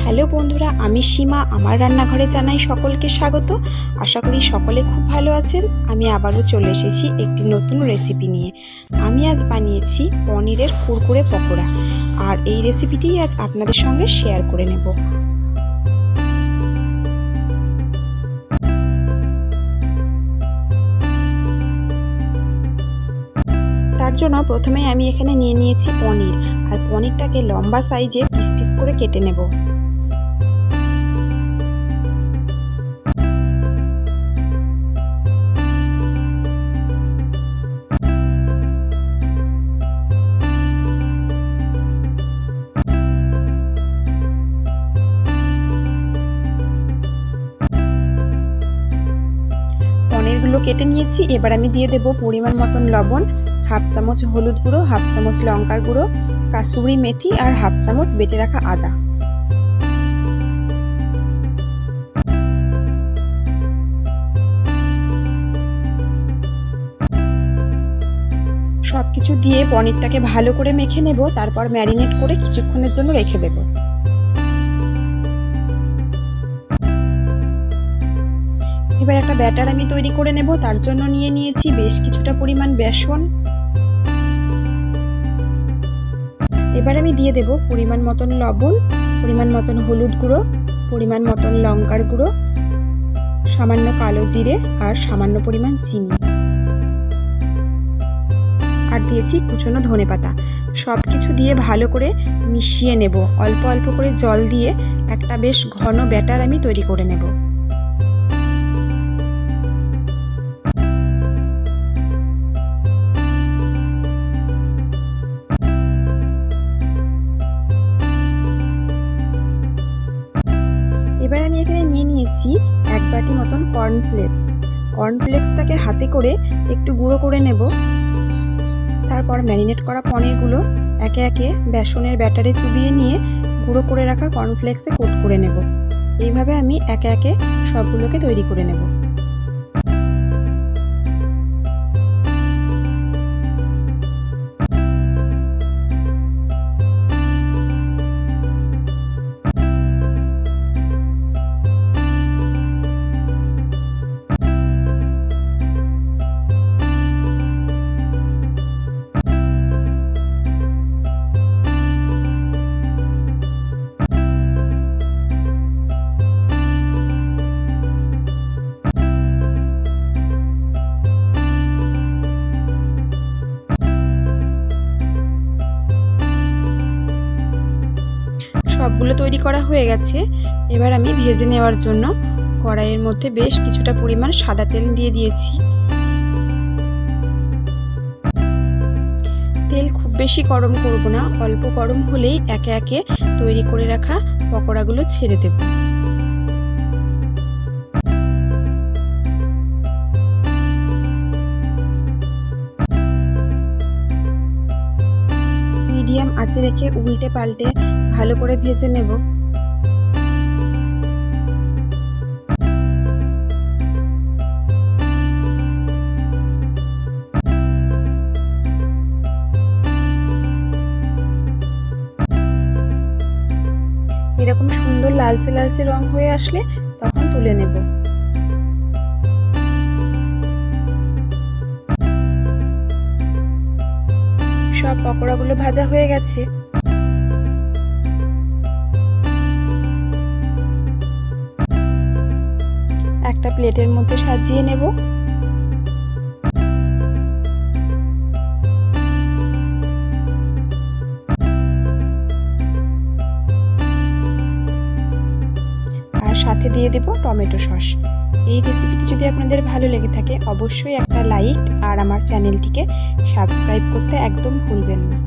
Hello বন্ধুরা, আমি সীমা আমার রান্নাঘরে জানাই সকলকে স্বাগত। আশা করি সকলে খুব ভালো আছেন। আমি আবারও চলে এসেছি একটি নতুন রেসিপি নিয়ে। আমি আজ বানিয়েছি পনিরের কুরকুরে পকোড়া, আর এই রেসিপিটি আজ আপনাদের সঙ্গে শেয়ার করে নেব। তার জন্য প্রথমে আমি এখানে নিয়ে নিয়েছি পনির, আর পনিরটাকে লম্বা সাইজে পিস পিস করে কেটে নেব। পনিরগুলো কেটে নিয়েছি। এবার আমি দিয়ে দেব পরিমাণ মতন লবণ, হাফ চামচ হলুদ গুঁড়ো, হাফ চামচ লঙ্কার গুঁড়ো, কাসুরি মেথি আর হাফ চামচ বেটে রাখা আদা। সব কিছু দিয়ে পনিরটাকে ভালো করে মেখে নেব, তারপর ম্যারিনেট করে কিছুক্ষণের জন্য রেখে দেব। এবার একটা ব্যাটার আমি তৈরি করে নেব। তার জন্য নিয়ে নিয়েছি বেশ কিছুটা পরিমাণ বেসন। এবার আমি দিয়ে দেব পরিমাণ মতন লবণ, পরিমাণ মতন হলুদ গুঁড়ো, পরিমাণ মতন লঙ্কার গুঁড়ো, সামান্য কালো জিরে আর সামান্য পরিমাণ চিনি, আর দিয়েছি কুচনো ধনেপাতা। সব কিছু দিয়ে ভালো করে মিশিয়ে নেব। অল্প অল্প করে জল দিয়ে একটা বেশ ঘন ব্যাটার আমি তৈরি করে নেব। এবার আমি এখানে নিয়ে নিয়েছি এক বাটি মতন কর্নফ্লেক্সটাকে হাতে করে একটু গুঁড়ো করে নেব। তারপর ম্যারিনেট করা পনিরগুলো একে একে বেসনের ব্যাটারে চুবিয়ে নিয়ে গুঁড়ো করে রাখা কর্নফ্লেক্সে কোট করে নেব। এইভাবে আমি একে একে সবগুলোকে তৈরি করে নেব। সবগুলো তৈরি করা হয়ে গেছে। এবার আমি ভেজে নেওয়ার জন্য কড়াইয়ের মধ্যে বেশ কিছুটা পরিমাণ সাদা তেল দিয়ে দিয়েছি। তেল খুব বেশি গরম করব না, অল্প গরম হলেই একে একে তৈরি করে রাখা পকোড়াগুলো ছেড়ে দেব। মিডিয়াম আঁচে রেখে উল্টে পাল্টে ভালো করে ভেজে নেব। এরকম সুন্দর লালচে লালচে রং হয়ে আসলে তখন তুলে নেব। সব পকোড়াগুলো ভাজা হয়ে গেছে। একটা প্লেটের মধ্যে সাজিয়ে নেব। আর সাথে দিয়ে দেব টমেটো সস। এই রেসিপিটি যদি আপনাদের ভালো লেগে থাকে অবশ্যই একটা লাইক আর আমার চ্যানেলটিকে সাবস্ক্রাইব করতে একদম ভুলবেন না।